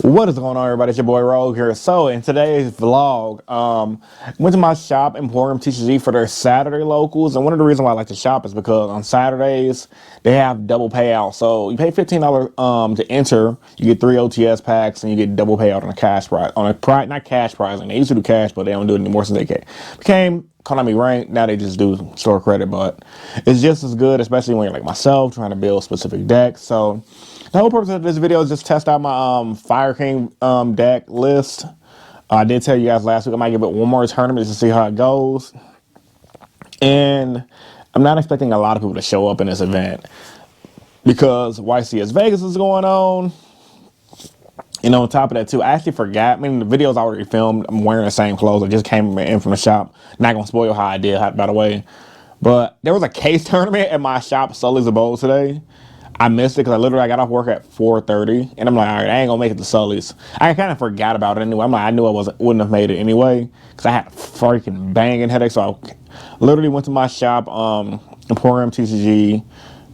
What is going on, everybody? It's your boy Rogue here. So in today's vlog, went to my shop Emporium TCG for their Saturday locals, and one of the reasons why I like to shop is because on Saturdays they have double payout. So you pay $15 to enter, you get 3 OTS packs, and you get double payout on a cash prize, on a prize, not cash prizing. They used to do cash, but they don't do it anymore since they became Konami ranked. Now they just do store credit, but it's just as good, especially when you're like myself trying to build specific decks. So the whole purpose of this video is just test out my Fire King deck list. I did tell you guys last week I might give it one more tournament just to see how it goes. And I'm not expecting a lot of people to show up in this event because YCS Vegas is going on. You know, on top of that too, I actually forgot. I mean, the video's already filmed. I'm wearing the same clothes. I just came in from the shop. Not gonna spoil how I did, by the way. But there was a case tournament at my shop, Sully's Abode, today. I missed it because I got off work at 4:30, and I'm like, all right, I ain't gonna make it to Sully's. I kind of forgot about it anyway. I'm like, I knew wouldn't have made it anyway because I had a freaking banging headache. So I literally went to my shop, Emporium TCG,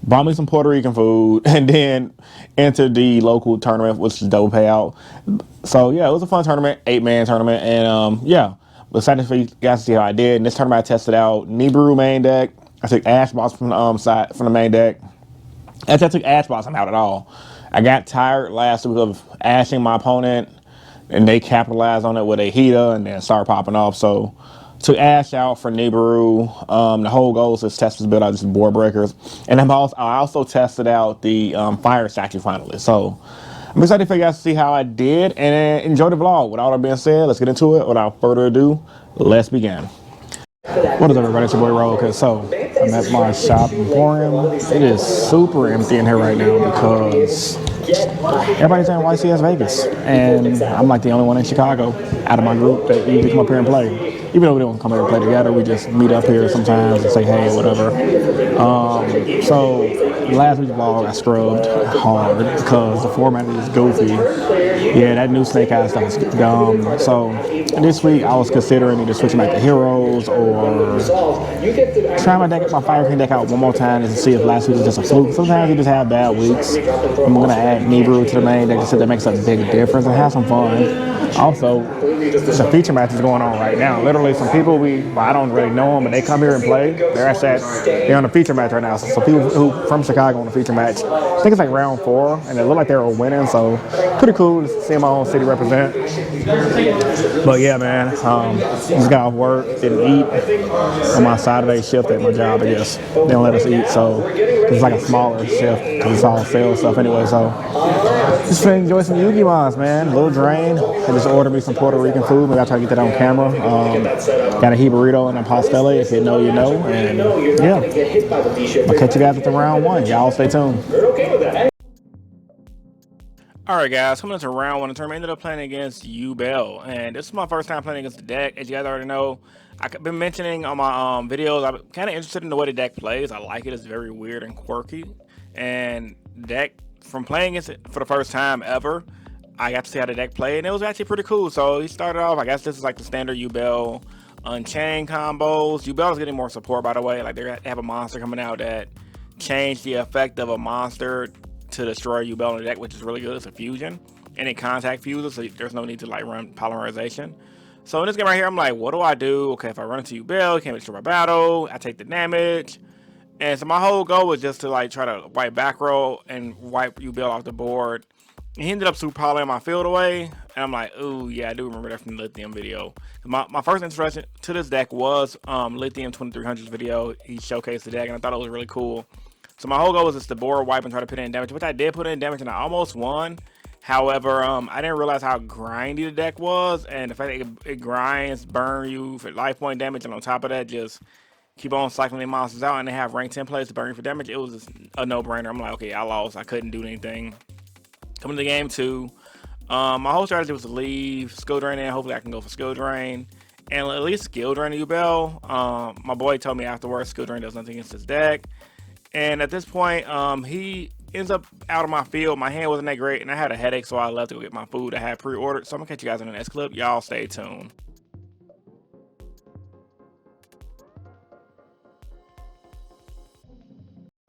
bought me some Puerto Rican food, and then entered the local tournament, which is double payout. So yeah, it was a fun tournament, 8-man tournament, and yeah, excited for you guys to see how I did. In this tournament, I tested out Nibiru main deck. I took Ash Boss from the main deck. Actually, I took Ash Boss out at all. I got tired last week of ashing my opponent, and they capitalized on it with a Hita and then started popping off. So took Ash out for Nibiru. The whole goal is to test this build out just board breakers. And I also tested out the Fire Statue finally. So I'm excited for you guys to see how I did and enjoy the vlog. With all that being said, let's get into it. Without further ado, let's begin. What is up, everybody? It's your boy Rogue. So I'm at my shop Emporium. It is super empty in here right now because everybody's in YCS Vegas, and I'm like the only one in Chicago out of my group that usually come up here and play. Even though we don't come here and play together, we just meet up here sometimes and say hey, whatever. So last week's vlog I scrubbed hard because the format is goofy. Yeah, that new Snake Eyes stuff is dumb. So this week I was considering either switching back to Heroes or trying my Fire King deck out one more time just to see if last week was just a fluke. Sometimes you just have bad weeks. I'm gonna add Nibiru to the main deck just so that makes a big difference and have some fun. Also, the feature match is going on right now. Literally, some people I don't really know them, but they come here and play. They're on a feature match right now. So people who from Chicago on the feature match, I think it's like round 4, and it looked like they were winning. So pretty cool to see my own city represent. But yeah, man, just got off work, didn't eat on my Saturday shift at my job. I guess they don't let us eat, so it's like a smaller shift because it's all sales stuff anyway. So just to enjoy some Yugiohs, man. A little drain. I just ordered me some Puerto Rican food. Maybe I'll try to get that on camera. Got a burrito and a pastele. If you know, you know. And yeah, I'll catch you guys at the round 1. Y'all stay tuned. Alright guys, coming into round 1 of the tournament, ended up playing against Yubel, and this is my first time playing against the deck. As you guys already know, I've been mentioning on my videos, I'm kind of interested in the way the deck plays. I like it. It's very weird and quirky, and deck, from playing against it for the first time ever, I got to see how the deck played, and it was actually pretty cool. So he started off, I guess this is like the standard Yubel Unchained combos. Yubel is getting more support, by the way. Like they have a monster coming out that changed the effect of a monster to destroy Yubel in the deck, which is really good. It's a fusion, and it contact fuses, so there's no need to like run polymerization. So in this game right here, I'm like, what do I do? Okay, if I run into Yubel, can't destroy my battle, I take the damage. And so my whole goal was just to like try to wipe back row and wipe Yubel off the board. And he ended up super polying my field away, and I'm like, ooh, yeah, I do remember that from the Lithium video. My first introduction to this deck was Lithium 2300's video. He showcased the deck, and I thought it was really cool. So my whole goal was just to board wipe and try to put in damage, which I did put in damage, and I almost won. However, I didn't realize how grindy the deck was, and the fact that it grinds, burn you for life point damage, and on top of that, just keep on cycling the monsters out, and they have rank 10 plays to burn you for damage. It was just a no-brainer. I'm like, okay, I lost. I couldn't do anything. Coming to game 2, my whole strategy was to leave Skill Drain in. Hopefully I can go for Skill Drain and at least Skill Drain Yubel. My boy told me afterwards Skill Drain does nothing against his deck. And at this point, he ends up out of my field. My hand wasn't that great, and I had a headache, so I left to go get my food I had pre-ordered. So I'm going to catch you guys in the next clip. Y'all stay tuned.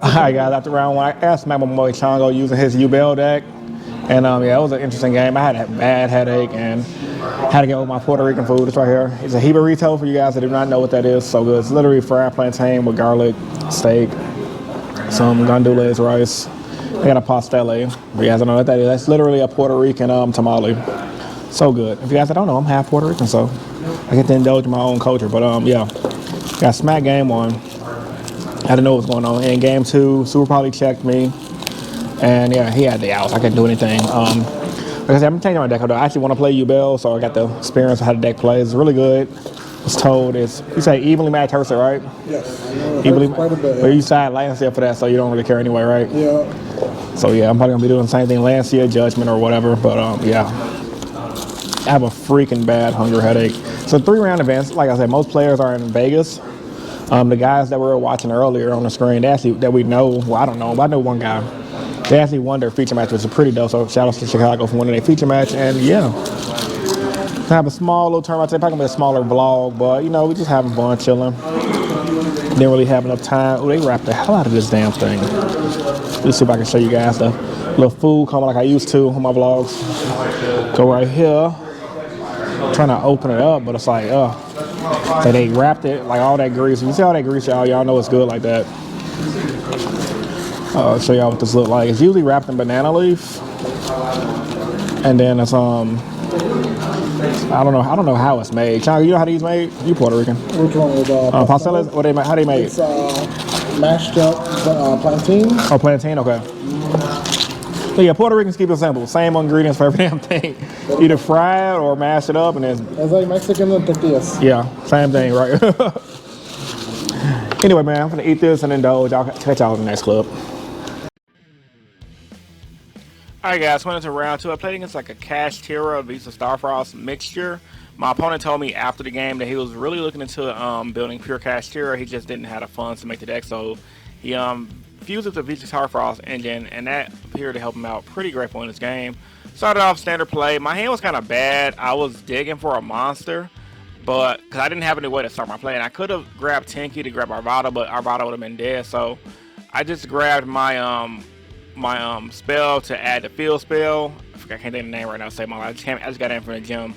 Alright guys, after round 1, I asked my boy Chongo using his Yubel deck. And yeah, it was an interesting game. I had a bad headache and had to get with my Puerto Rican food. It's right here. It's a jibarito for you guys that do not know what that is. So good. It's literally fried plantain with garlic, steak, some gandules rice. They got a pastele. If you guys don't know what that is, that's literally a Puerto Rican tamale. So good. If you guys don't know, I'm half Puerto Rican, so I get to indulge in my own culture. But yeah, got smacked game one. I didn't know what was going on. In game two, Super probably checked me. And yeah, he had the outs. I couldn't do anything. Like I said, I'm changing my deck. I actually want to play Yubel, so I got the experience of how the deck plays. It's really good. It's told it's, you say evenly matched Ursa, right? Yes. Evenly, quite a bit. but you side Lancia for that, so you don't really care anyway, right? Yeah. So yeah, I'm probably gonna be doing the same thing, Lancia, Judgment, or whatever. But yeah, I have a freaking bad hunger headache. So 3-round events, like I said, most players are in Vegas. The guys that we were watching earlier on the screen, they actually, that we know, well, I don't know, but I know one guy. They actually won their feature match, which is pretty dope. So shout out to Chicago for winning their feature match. And yeah, I have a small little tournament. It's probably gonna be a smaller vlog, but you know, we just having fun, chilling. Didn't really have enough time. Oh, they wrapped the hell out of this damn thing. Let's see if I can show you guys the little food coming like I used to on my vlogs. Go right here. I'm trying to open it up, but it's like, so they wrapped it like all that grease. You see all that grease, y'all know it's good like that. I'll show y'all what this looks like. It's usually wrapped in banana leaf, and then it's I don't know how it's made. Chang, you know how these made? You Puerto Rican. Which one is pastelas? What they how they made? It's mashed up plantain. Oh, plantain. Okay. So yeah, Puerto Ricans keep it simple. Same ingredients for every damn thing. Either fry it or mash it up, and then it's like Mexican and tortillas. Yeah, same thing, right? Anyway, man, I'm gonna eat this and indulge. I'll catch y'all in the next clip. Alright guys, went into round two. I played against like a Kashtira Visa Starfrost mixture. My opponent told me after the game that he was really looking into building pure Kashtira. He just didn't have the funds to make the deck, so he fused with the Visa Starfrost engine, and that appeared to help him out pretty grateful in this game. Started off standard play. My hand was kind of bad. I was digging for a monster, but because I didn't have any way to start my play, and I could have grabbed Tinky to grab Arvada, but Arvada would have been dead. So I just grabbed my spell to add the field spell. I can't think of the name right now. Save my life. I just got in from the gym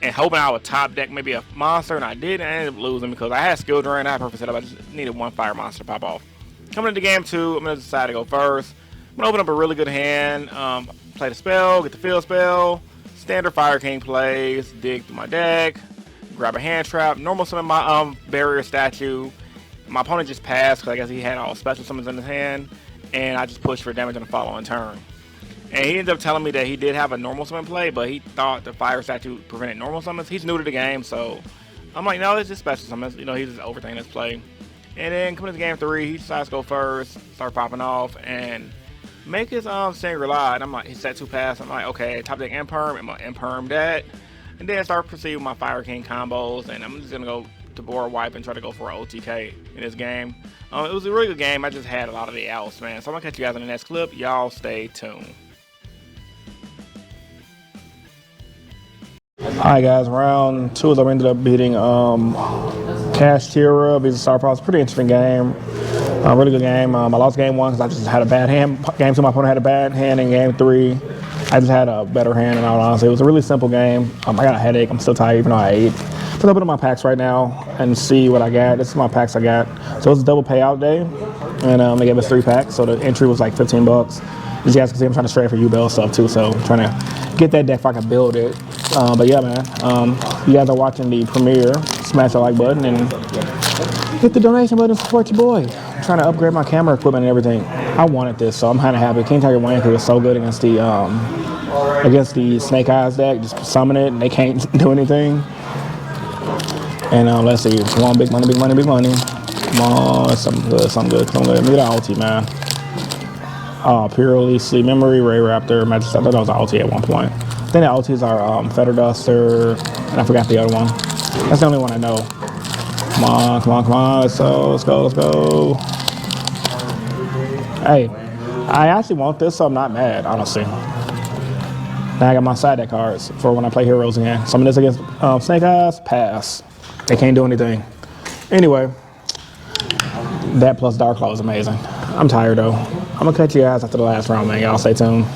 and hoping I would top deck maybe a monster, and I did, and I ended up losing because I had skill drain. I had perfect setup. I just needed one fire monster to pop off. Coming into game two, I'm gonna decide to go first. I'm gonna open up a really good hand. Play the spell, get the field spell. Standard Fire King plays. Dig through my deck. Grab a hand trap. Normal summon my barrier statue. My opponent just passed because I guess he had all special summons in his hand, and I just pushed for damage on the following turn. And he ended up telling me that he did have a normal summon play, but he thought the fire statue prevented normal summons. He's new to the game, so I'm like, no, it's just special summons. You know, he's just overthinking his play. And then coming to game three, he decides to go first, start popping off, and make his Shangri-La. And I'm like, he set 2 pass. I'm like, okay, top deck Imperm, I'm gonna Imperm that. And then start proceed with my Fire King combos, and I'm just gonna go to board wipe and try to go for an OTK in this game. It was a really good game. I just had a lot of the outs, man. So I'm gonna catch you guys in the next clip. Y'all stay tuned. Alright guys, round two is I ended up beating Kashtira, Visa Starfrost. Pretty interesting game. Really good game. I lost game one because I just had a bad hand. Game two, my opponent had a bad hand. In game three, I just had a better hand, in all honesty. It was a really simple game. I got a headache. I'm still tired even though I ate. Let's open up my packs right now and see what I got. This is my packs I got. So it's a double payout day, and they gave us 3 packs. So the entry was like $15. As you guys can see, I'm trying to trade for Yubel stuff too, so I'm trying to get that deck if I can build it. But yeah, man, you guys are watching the premiere. Smash the like button and hit the donation button to support your boy. I'm trying to upgrade my camera equipment and everything. I wanted this, so I'm kind of happy. King Tiger Wayne was so good against the Snake Eyes deck. Just summon it and they can't do anything. And let's see, come on, big money, big money, big money. Come on, something good, something good, something good. Look at the ulti, man. Purely Sleep Memory, Ray Raptor, Magic. I thought that was an ulti at one point. I think the ultis are Feather Duster, and I forgot the other one. That's the only one I know. Come on, come on, come on. Let's go, let's go, let's go. Hey, I actually want this, so I'm not mad, honestly. Now I got my side deck cards for when I play heroes again. Summon this against Snake Eyes, pass. They can't do anything. Anyway, that plus Dark Claw is amazing. I'm tired though. I'm gonna catch you guys after the last round, man. Y'all stay tuned.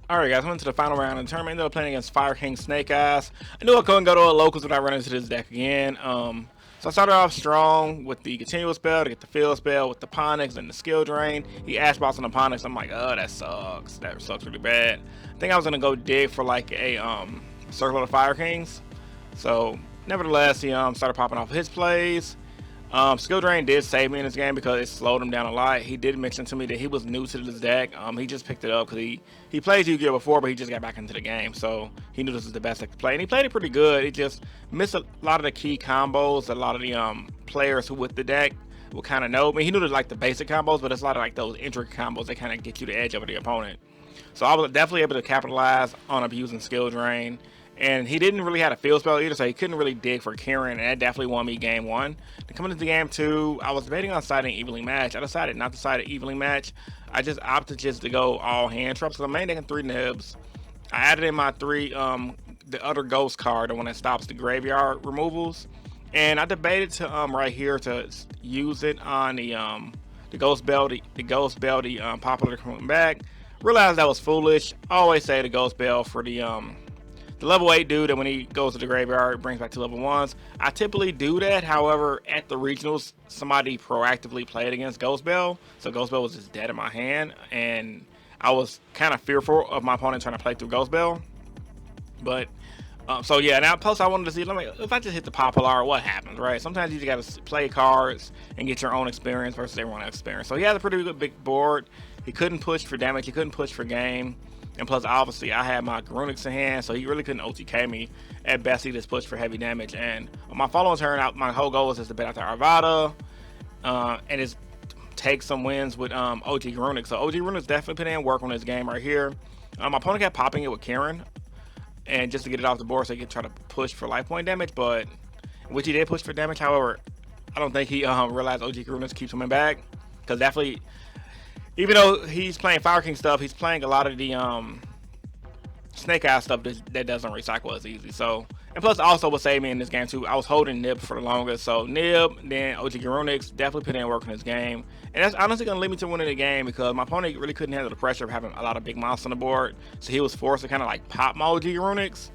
Alright guys, went to the final round of the tournament. Ended up playing against Fire King Snake Eyes. I knew I couldn't go to a locals without running into this deck again. So I started off strong with the continuous spell to get the field spell with the Ponyx and the skill drain. He Ash Boss on the Ponyx. I'm like, oh, that sucks. That sucks really bad. I think I was gonna go dig for like a Circle of the Fire Kings. So nevertheless, he started popping off his plays. Skill Drain did save me in this game because it slowed him down a lot. He did mention to me that he was new to this deck. He just picked it up because he played Yu-Gi-Oh before, but he just got back into the game, so he knew this was the best deck to play, and he played it pretty good. He just missed a lot of the key combos. A lot of the players who with the deck will kind of know. I mean, he knew like the basic combos, but it's a lot of like those intricate combos that kind of get you the edge over the opponent. So I was definitely able to capitalize on abusing Skill Drain. And he didn't really have a field spell either, so he couldn't really dig for Karen, and that definitely won me game one. Then coming into game two, I was debating on siding Evening Match. I decided not to side an Evening Match. I just opted just to go all hand traps, because I'm main decking 3 nibs. I added in my 3, the other ghost card, the one that stops the graveyard removals. And I debated to right here to use it on the ghost bell, the popular coming back. Realized that was foolish. I always say the ghost bell for the level 8 dude, and when he goes to the graveyard, brings back to level 1s. I typically do that. However, at the regionals, somebody proactively played against Ghost Bell, so Ghost Bell was just dead in my hand, and I was kind of fearful of my opponent trying to play through Ghost Bell. But so yeah, now plus I wanted to see, like, if I just hit the popular, what happens, right? Sometimes you just gotta play cards and get your own experience versus everyone else's experience. So he had a pretty good big board. He couldn't push for damage. He couldn't push for game. And plus, obviously, I had my Grunix in hand, so he really couldn't OTK me. At best, he just pushed for heavy damage. And on my following turn, my whole goal was just to bet out the Arvada and just take some wins with OG Grunix. So OG Grunix definitely put in work on this game right here. My opponent kept popping it with Karen, and just to get it off the board so he could try to push for life point damage, but which he did push for damage. However, I don't think he realized OG Grunix keeps coming back, because definitely, even though he's playing Fire King stuff, he's playing a lot of the Snake Eye stuff that doesn't recycle as easy. So, and plus also what saved me in this game too, I was holding Nib for the longest. So Nib, then OG Grunix definitely put in work in this game. And that's honestly going to lead me to winning the game, because my opponent really couldn't handle the pressure of having a lot of big monsters on the board. So he was forced to kind of like pop my OG Grunix.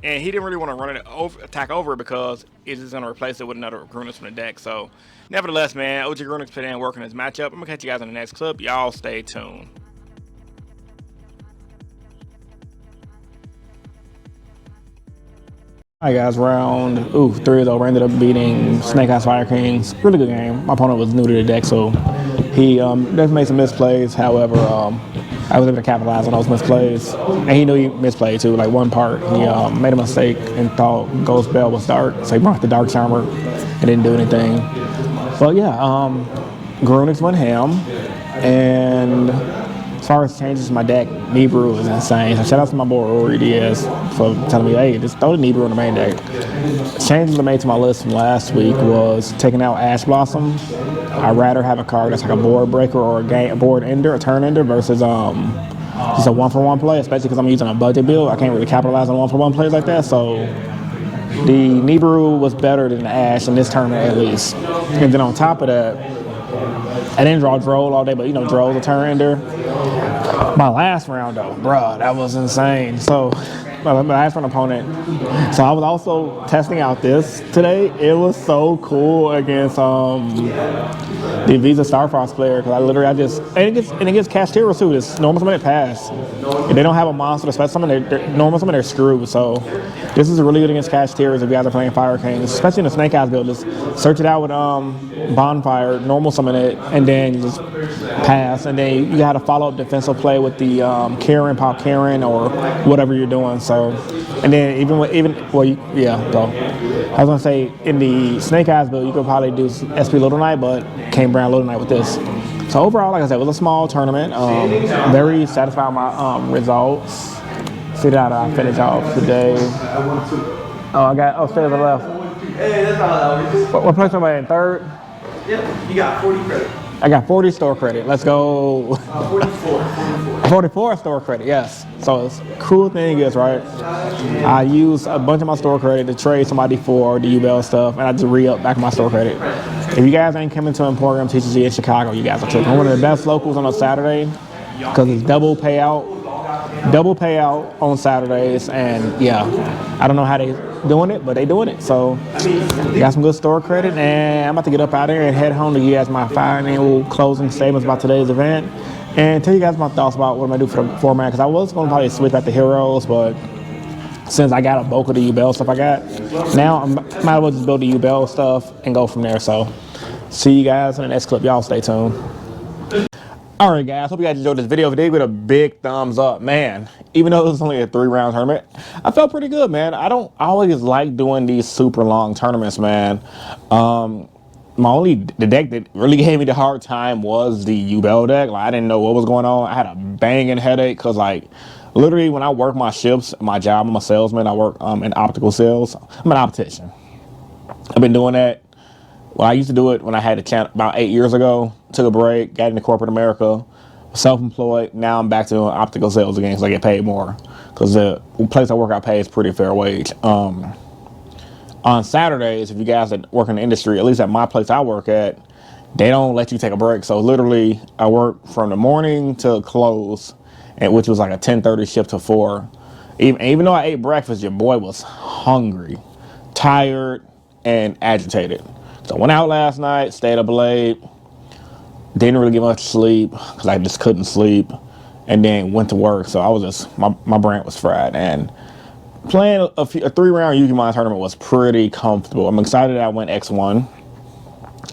And he didn't really want to run it over, attack over it, because it's just going to replace it with another Grunix from the deck. So, nevertheless, man, OG Grunix put in work in his matchup. I'm going to catch you guys in the next clip. Y'all stay tuned. Alright guys, round 3 though. We ended up beating Snake Eyes Fire Kings. Really good game. My opponent was new to the deck, so he definitely made some misplays. However, I was able to capitalize on those misplays, and he knew he misplayed too. Like one part, he made a mistake and thought Ghost Bell was dark, so he brought the Dark Charmer and didn't do anything. But yeah, Grunix went ham, and as far as changes to my deck, Nibiru is insane. So shout out to my boy Rory Diaz for telling me, hey, just throw the Nibiru in the main deck. Changes I made to my list from last week was taking out Ash Blossom. I'd rather have a card that's like a board breaker or a board ender, a turn ender, versus just a 1-for-1 play, especially because I'm using a budget build. I can't really capitalize on 1-for-1 plays like that, so the Nibiru was better than the Ash in this tournament at least. And then on top of that, I didn't draw Droll all day, but you know, Droll's a turn ender. My last round though, bruh, that was insane. So my last round opponent. So I was also testing out this today. It was so cool against the Visa Starfrost player, because and it gets Kashtira too. It's normal summon pass. If they don't have a monster, especially summon, they're normal summon, they're screwed. So this is really good against Kashtiras if you guys are playing Fire Kings, especially in the Snake Eyes build. Just search it out with Bonfire, normal summon it, and then just pass. And then you got to follow up defensive play with the Karen, pop Karen, or whatever you're doing. So, and then so I was gonna say in the Snake Eyes build, you could probably do SP Little Knight, but came Brown Little Knight with this. So overall, like I said, it was a small tournament. Very satisfied with my results. See that I finished off today. Stay to the left. Hey, that's how that works. What place am I in? Third? Yep, you got 40 credit. I got 40 store credit. Let's go. 44 store credit, yes. So the cool thing is, right, I use a bunch of my store credit to trade somebody for the Yubel stuff, and I just re-up back my store credit. If you guys ain't coming to Emporium TCG in Chicago, you guys are tripping. I'm one of the best locals on a Saturday, because it's double payout. double payout on Saturdays, and yeah, I don't know how they doing it, but they doing it. So got some good store credit, and I'm about to get up out of here and head home to give you guys my final closing statements about today's event, and tell you guys my thoughts about what I'm gonna do for the format. Because I was gonna probably switch back to heroes, but since I got a bulk of the Yubel stuff I got, now I might as well just build the Yubel stuff and go from there. So see you guys in the next clip. Y'all stay tuned. All right, guys, hope you guys enjoyed this video. If you did, give it a big thumbs up, man. Even though it was only a 3-round tournament, I felt pretty good, man. I don't always like doing these super long tournaments, man. The deck that really gave me the hard time was the Yubel deck. Like, I didn't know what was going on. I had a banging headache because, like, literally when I work my shifts, my job, I'm a salesman. I work in optical sales. I'm an optician. I've been doing that. Well, I used to do it when I had a channel about 8 years ago. Took a break, got into corporate America, self-employed. Now I'm back to doing optical sales again because I get paid more. Because the place I work out pays pretty fair wage. On Saturdays, if you guys that work in the industry, at least at my place I work at, they don't let you take a break. So literally, I work from the morning to close, which was like a 10:30 shift to 4. Even though I ate breakfast, your boy was hungry, tired, and agitated. So I went out last night, stayed up late, didn't really get much sleep because I just couldn't sleep, and then went to work. So I was just, my brain was fried. And playing a 3-round Yugioh tournament was pretty comfortable. I'm excited that I went X1.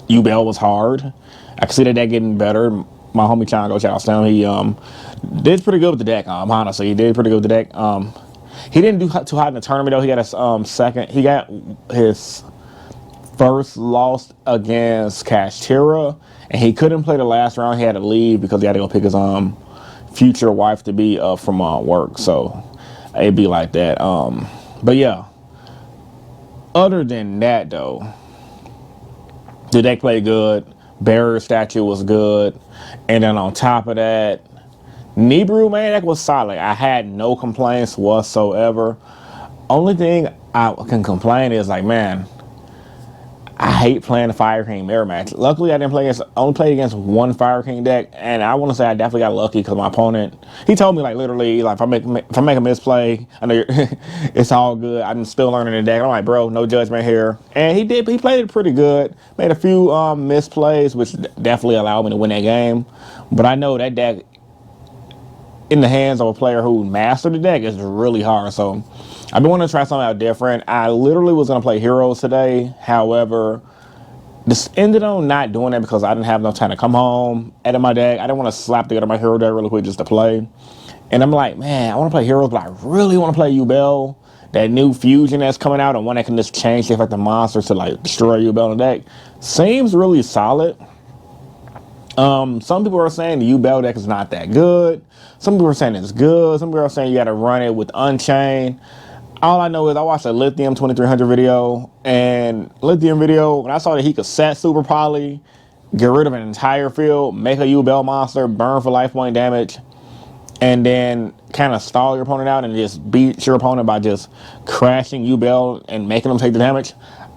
Yubel was hard. I can see that getting better. My homie Chango, shout out to him, he did pretty good with the deck, honestly. He did pretty good with the deck. He didn't do too hot in the tournament, though. He got his first loss against Kashtira, and he couldn't play the last round. He had to leave because he had to go pick his future wife to be from work. So it'd be like that. But yeah, other than that though, the deck played good. Barrier statue was good, and then on top of that, Nibiru, man, that was solid. I had no complaints whatsoever. Only thing I can complain is, like, man, I hate playing the Fire King mirror match. Luckily, I only played against one Fire King deck, and I want to say I definitely got lucky because my opponent, he told me, like, literally, like, if I make a misplay, I know it's all good. I'm still learning the deck. I'm like, bro, no judgment here. And he played it pretty good. Made a few misplays, which definitely allowed me to win that game. But I know that deck, in the hands of a player who mastered the deck, is really hard. So I've been wanting to try something out different. I literally was going to play Heroes today. However, just ended on not doing that because I didn't have enough time to come home, edit my deck. I didn't want to slap together my Hero deck really quick just to play. And I'm like, man, I want to play Heroes, but I really want to play Yubel. That new fusion that's coming out, and one that can just change the effect of monsters to, like, destroy Yubel in the deck, seems really solid. Some people are saying the Yubel deck is not that good. Some people are saying it's good. Some people are saying you got to run it with Unchained. All I know is I watched a Lithium 2300 video, and Lithium video, when I saw that he could set Super Poly, get rid of an entire field, make a Yubel monster, burn for life point damage, and then kind of stall your opponent out and just beat your opponent by just crashing Yubel and making them take the damage.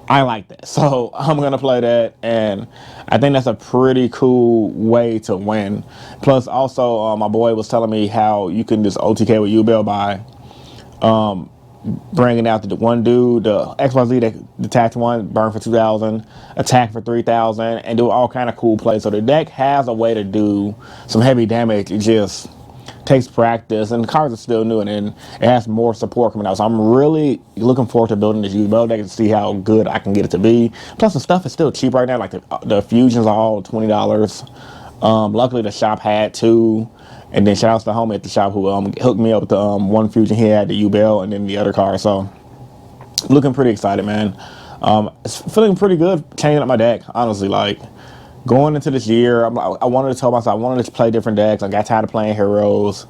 I like that. So I'm going to play that, and I think that's a pretty cool way to win. Plus, also, my boy was telling me how you can just OTK with Yubel by bringing out the one dude, the XYZ that detach one, burn for 2,000, attack for 3,000, and do all kind of cool plays. So the deck has a way to do some heavy damage. It just takes practice, and the cards are still new, and it has more support coming out. So I'm really looking forward to building this Yubel deck to see how good I can get it to be. Plus, the stuff is still cheap right now. Like the fusions are all $20. Luckily, the shop had 2. And then shout out to the homie at the shop who hooked me up with the one fusion. He had the Yubel and then the other card. So looking pretty excited, man. It's feeling pretty good changing up my deck, honestly. Like, going into this year, I wanted to tell myself I wanted to play different decks. I got tired of playing Heroes.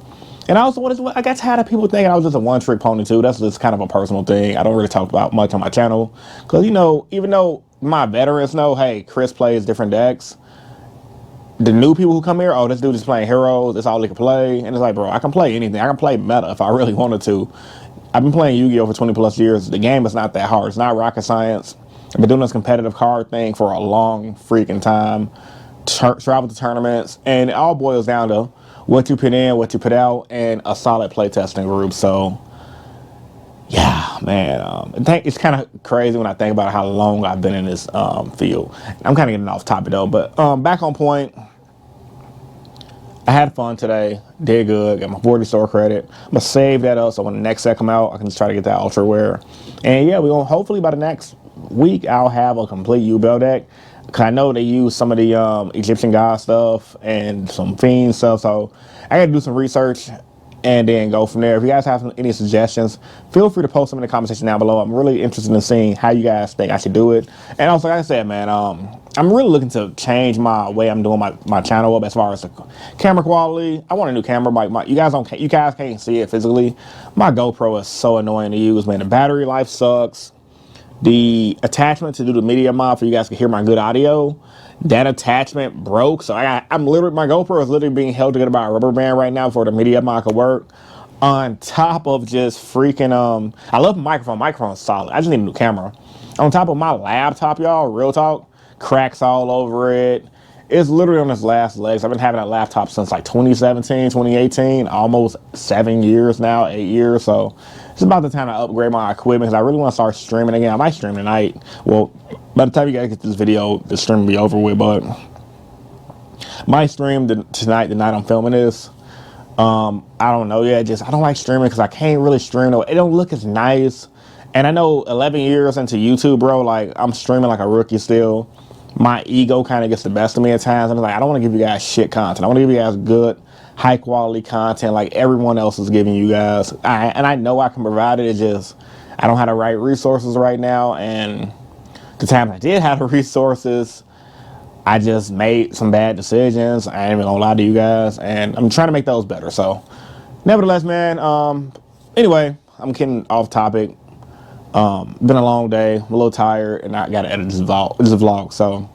And I also I got tired of people thinking I was just a one-trick pony too. That's just kind of a personal thing. I don't really talk about much on my channel. Because, you know, even though my veterans know, hey, Chris plays different decks, the new people who come here, oh, this dude is playing Heroes, that's all he can play. And it's like, bro, I can play anything. I can play meta if I really wanted to. I've been playing Yu-Gi-Oh! For 20 plus years. The game is not that hard. It's not rocket science. I've been doing this competitive card thing for a long freaking time. Travel to tournaments. And it all boils down to what you put in, what you put out, and a solid playtesting group. So yeah, man, it's kind of crazy when I think about how long I've been in this field. I'm kind of getting off topic though, but back on point. I had fun today, did good, got my 40 store credit. I'm gonna save that up so when the next set come out, I can just try to get that ultra rare. And yeah, we're gonna hopefully by the next week I'll have a complete Yubel deck. Cause I know they use some of the Egyptian god stuff and some fiend stuff, so I gotta do some research and then go from there. If you guys have any suggestions, feel free to post them in the comment section down below. I'm really interested in seeing how you guys think I should do it. And also, like I said, man, I'm really looking to change my way I'm doing my channel up as far as the camera quality. I want a new camera. You guys can't see it physically. My GoPro is so annoying to use, man. The battery life sucks. The attachment to do the media mod for you guys to hear my good audio, that attachment broke. So I'm literally, my GoPro is literally being held together by a rubber band right now for the media mod to work. On top of just freaking, I love the microphone. Microphone's solid. I just need a new camera. On top of my laptop, y'all, real talk, cracks all over it. It's literally on its last legs. I've been having a laptop since like 2017, 2018, almost 7 years now, 8 years. So it's about the time to upgrade my equipment because I really want to start streaming again. I might stream tonight. Well, by the time you guys get this video, the stream will be over with, but my stream tonight, the night I'm filming this, I don't know yet. I don't like streaming because I can't really stream. It don't look as nice. And I know 11 years into YouTube, bro, like I'm streaming like a rookie still. My ego kind of gets the best of me at times. I'm like, I don't want to give you guys shit content. I want to give you guys good, high quality content like everyone else is giving you guys. And I know I can provide it. It's just, I don't have the right resources right now. And the times I did have the resources, I just made some bad decisions. I ain't even gonna lie to you guys. And I'm trying to make those better. So nevertheless, man, anyway, I'm getting off topic. Been a long day, I'm a little tired, and I gotta edit this vlog. So,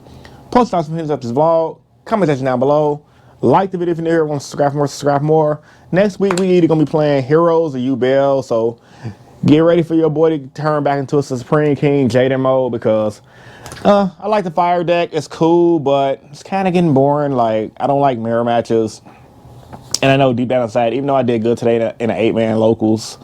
post thoughts and hints up this vlog, comment section down below, like the video if you're new here, want to subscribe more. Next week, we either gonna be playing Heroes or Yubel, so get ready for your boy to turn back into a Supreme King Jaden mode because I like the fire deck, it's cool, but it's kind of getting boring. Like, I don't like mirror matches, and I know deep down inside, even though I did good today in an 8-man locals,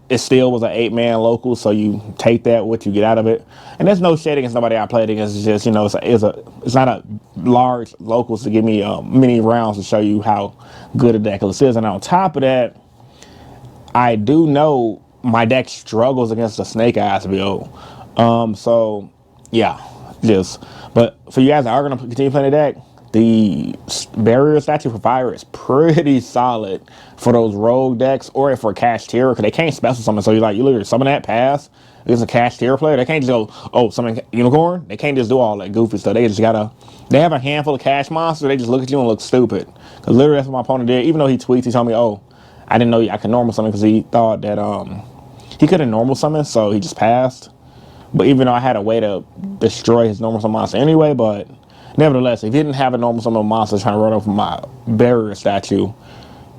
it still was an 8-man local, so you take that what you get out of it. And there's no shade against nobody I played against. It's just, you know, it's not a large locals to give me many rounds to show you how good a deck this is. And on top of that, I do know my deck struggles against the Snake Eyes build. So yeah, but for you guys that are gonna continue playing the deck, the barrier statue for fire is pretty solid for those rogue decks or for Kashtira because they can't special summon. So you literally summon that pass against a Kashtira player. They can't just go, oh, summon unicorn. They can't just do all that goofy stuff. They have a handful of cash monsters. They just look at you and look stupid. Because literally that's what my opponent did. Even though he tweets, he told me, oh, I didn't know I could normal summon because he thought that he couldn't normal summon, so he just passed. But even though I had a way to destroy his normal summon monster anyway, but nevertheless, if he didn't have a normal summon monster trying to run over my barrier statue,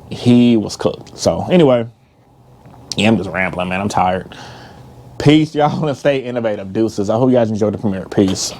he was cooked. So anyway, yeah, I'm just rambling, man. I'm tired. Peace, y'all, and stay innovative. Deuces. I hope you guys enjoyed the premiere. Peace.